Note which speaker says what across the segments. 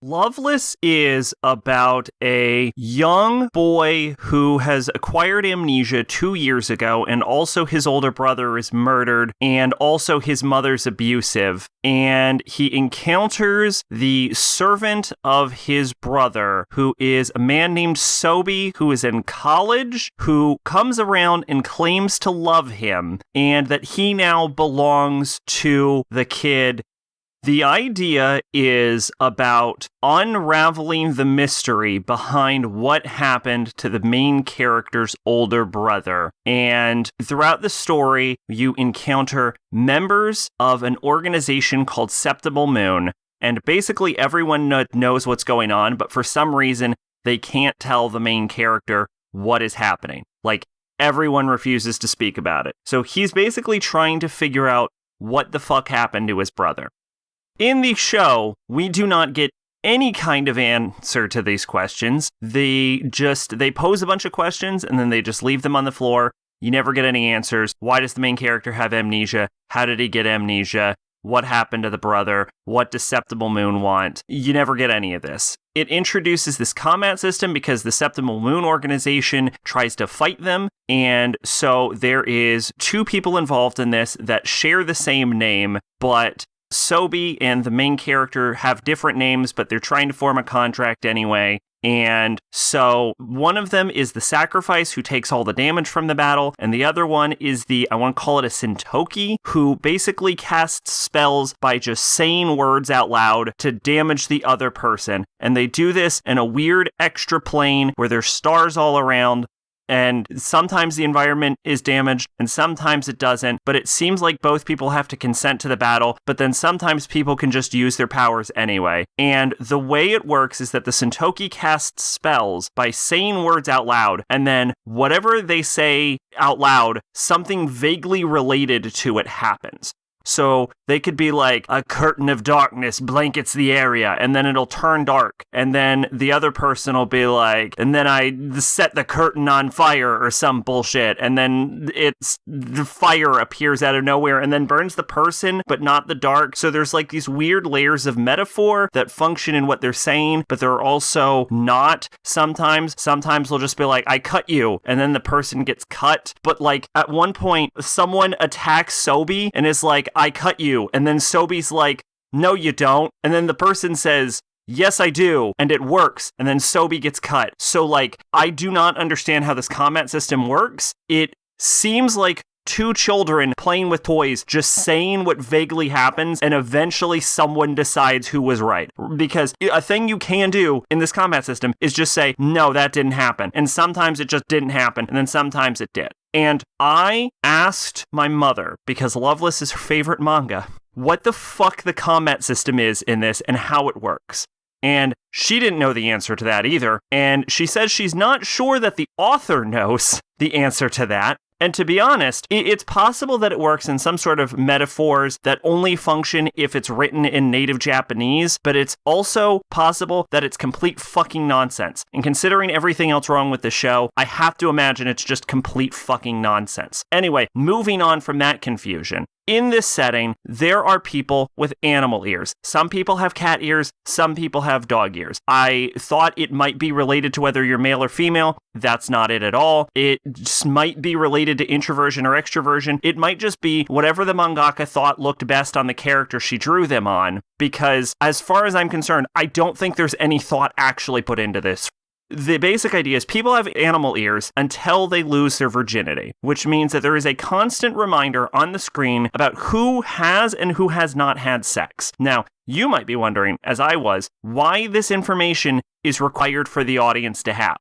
Speaker 1: Loveless is about a young boy who has acquired amnesia 2 years ago, and also his older brother is murdered, and also his mother's abusive. And he encounters the servant of his brother, who is a man named Sobi, who is in college, who comes around and claims to love him, and that he now belongs to the kid. The idea is about unraveling the mystery behind what happened to the main character's older brother. And throughout the story, you encounter members of an organization called Septimal Moon. And basically everyone knows what's going on, but for some reason, they can't tell the main character what is happening. Like, everyone refuses to speak about it. So he's basically trying to figure out what the fuck happened to his brother. In the show, we do not get any kind of answer to these questions. They pose a bunch of questions and then they just leave them on the floor. You never get any answers. Why does the main character have amnesia? How did he get amnesia? What happened to the brother? What does Septimal Moon want? You never get any of this. It introduces this combat system because the Septimal Moon organization tries to fight them. And so there is 2 people involved in this that share the same name, but Sobi and the main character have different names, but they're trying to form a contract anyway. And so one of them is the sacrifice who takes all the damage from the battle, and the other one is I want to call it a Sentoki, who basically casts spells by just saying words out loud to damage the other person. And they do this in a weird extra plane where there's stars all around. And sometimes the environment is damaged and sometimes it doesn't, but it seems like both people have to consent to the battle, but then sometimes people can just use their powers anyway. And the way it works is that the Sentoki casts spells by saying words out loud, and then whatever they say out loud, something vaguely related to it happens. So they could be like, a curtain of darkness blankets the area, and then it'll turn dark. And then the other person will be like, and then I set the curtain on fire or some bullshit. And then the fire appears out of nowhere and then burns the person, but not the dark. So there's like these weird layers of metaphor that function in what they're saying, but they're also not sometimes. Sometimes they'll just be like, I cut you. And then the person gets cut. But like at one point, someone attacks Sobi and is like, I cut you. And then Sobi's like, no, you don't. And then the person says, yes, I do. And it works. And then Sobi gets cut. So like, I do not understand how this combat system works. It seems like 2 children playing with toys, just saying what vaguely happens, and eventually someone decides who was right. Because a thing you can do in this combat system is just say, no, that didn't happen. And sometimes it just didn't happen. And then sometimes it did. And I asked my mother, because Loveless is her favorite manga, what the fuck the combat system is in this and how it works. And she didn't know the answer to that either. And she says she's not sure that the author knows the answer to that. And to be honest, it's possible that it works in some sort of metaphors that only function if it's written in native Japanese, but it's also possible that it's complete fucking nonsense. And considering everything else wrong with the show, I have to imagine it's just complete fucking nonsense. Anyway, moving on from that confusion. In this setting, there are people with animal ears. Some people have cat ears, some people have dog ears. I thought it might be related to whether you're male or female. That's not it at all. It just might be related to introversion or extroversion. It might just be whatever the mangaka thought looked best on the character she drew them on, because as far as I'm concerned, I don't think there's any thought actually put into this. The basic idea is people have animal ears until they lose their virginity, which means that there is a constant reminder on the screen about who has and who has not had sex. Now, you might be wondering, as I was, why this information is required for the audience to have.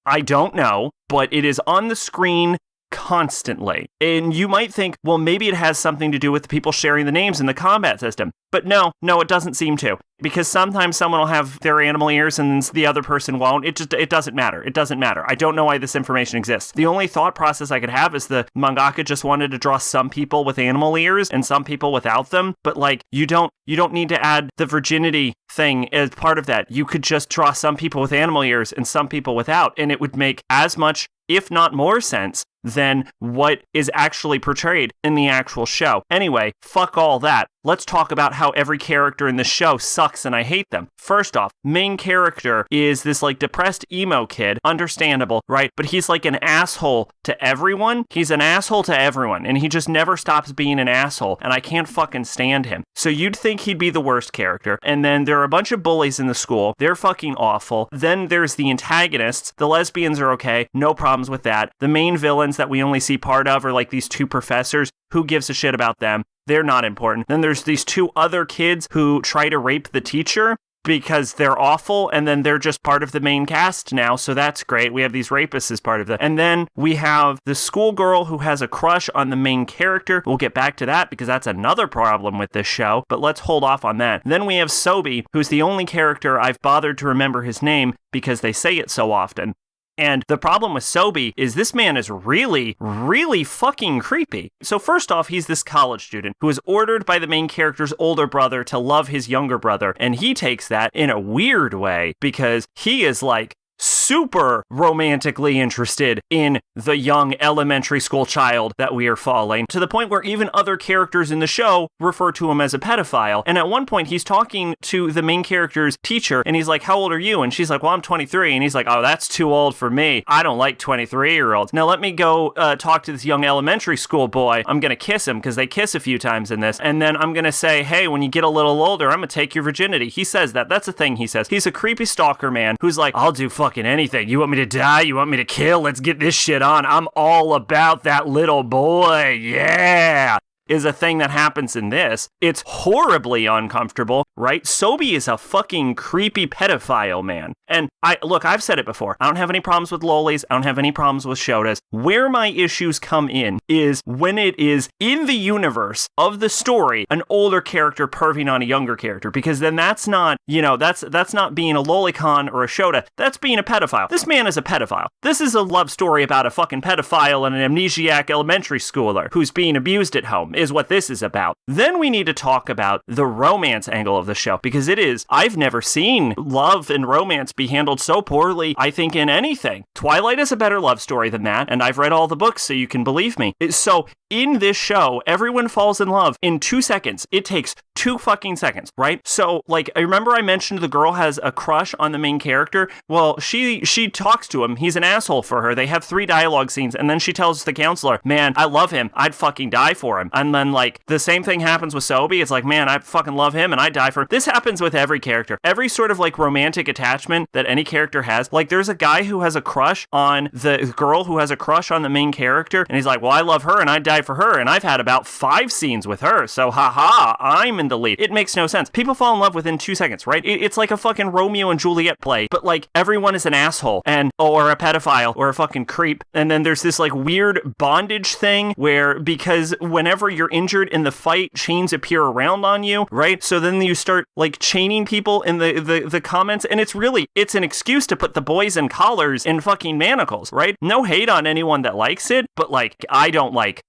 Speaker 1: I don't know, but it is on the screen constantly. And you might think, well, maybe it has something to do with the people sharing the names in the combat system. But no, it doesn't seem to. Because sometimes someone will have their animal ears and the other person won't. It doesn't matter. It doesn't matter. I don't know why this information exists. The only thought process I could have is the mangaka just wanted to draw some people with animal ears and some people without them. But like, you don't need to add the virginity thing as part of that. You could just draw some people with animal ears and some people without, and it would make as much, if not more sense than what is actually portrayed in the actual show. Anyway, fuck all that. let's talk about how every character in the show sucks and I hate them. First off, main character is this like depressed emo kid, understandable, right? But he's like an asshole to everyone. He's an asshole to everyone, and he just never stops being an asshole, and I can't fucking stand him. So you'd think he'd be the worst character. And then there are a bunch of bullies in the school. They're fucking awful. Then there's the antagonists. The lesbians are okay. No problems with that. The main villains that we only see part of are like these two professors. Who gives a shit about them? They're not important. Then there's these two other kids who try to rape the teacher because they're awful, and then they're just part of the main cast now, so that's great. We have these rapists as part of that. And then we have the schoolgirl who has a crush on the main character. We'll get back to that because that's another problem with this show, but let's hold off on that. Then we have Sobi, who's the only character I've bothered to remember his name because they say it so often. And the problem with Sobi is this man is really, really fucking creepy. So first off, he's this college student who is ordered by the main character's older brother to love his younger brother. And he takes that in a weird way because he is like super romantically interested in the young elementary school child that we are following, to the point where even other characters in the show refer to him as a pedophile. And at one point, he's talking to the main character's teacher, and he's like, how old are you? And she's like, well, I'm 23. And he's like, oh, that's too old for me. I don't like 23-year-olds. Now, let me go talk to this young elementary school boy. I'm going to kiss him, because they kiss a few times in this. And then I'm going to say, hey, when you get a little older, I'm going to take your virginity. He says that. That's the thing he says. He's a creepy stalker man who's like, I'll do fucking anything. You want me to die? You want me to kill? Let's get this shit on. I'm all about that little boy. Yeah. Is a thing that happens in this. It's horribly uncomfortable, right? Sobi is a fucking creepy pedophile, man. And I've said it before. I don't have any problems with lolis. I don't have any problems with shotas. Where my issues come in is when it is in the universe of the story, an older character perving on a younger character, because then that's not, that's not being a lolicon or a shota. That's being a pedophile. This man is a pedophile. This is a love story about a fucking pedophile and an amnesiac elementary schooler who's being abused at home. Is what this is about. Then we need to talk about the romance angle of the show, because I've never seen love and romance be handled so poorly, I think, in anything. Twilight is a better love story than that, and I've read all the books, so you can believe me. So in this show, everyone falls in love in 2 seconds. It takes 2 fucking seconds, right? So, like, I remember I mentioned the girl has a crush on the main character. Well, she talks to him. He's an asshole for her. They have 3 dialogue scenes, and then she tells the counselor, man, I love him. I'd fucking die for him. And then, like, the same thing happens with Sobi. It's like, man, I fucking love him, and I'd die for him. This happens with every character. Every sort of, like, romantic attachment that any character has. Like, there's a guy who has a crush on the girl who has a crush on the main character, and he's like, well, I love her, and I'd die for her, and I've had about 5 scenes with her, so haha, I'm in the lead. It makes no sense. People fall in love within 2 seconds, right? It's like a fucking Romeo and Juliet play, but like everyone is an asshole or a pedophile or a fucking creep. And then there's this like weird bondage thing where, because whenever you're injured in the fight, chains appear around on you, right? So then you start like chaining people in the comments, and it's an excuse to put the boys in collars and fucking manacles, right? No hate on anyone that likes it, but like I don't like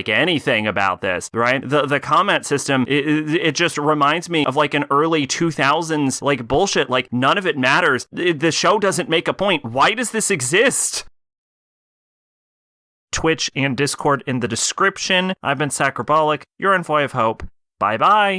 Speaker 1: anything about this, right? The comment system, it just reminds me of like an early 2000s like bullshit. Like none of it matters. The show doesn't make a point. Why does this exist? Twitch and Discord in the description. I've been Sacrobolic, your envoy of hope. Bye-bye.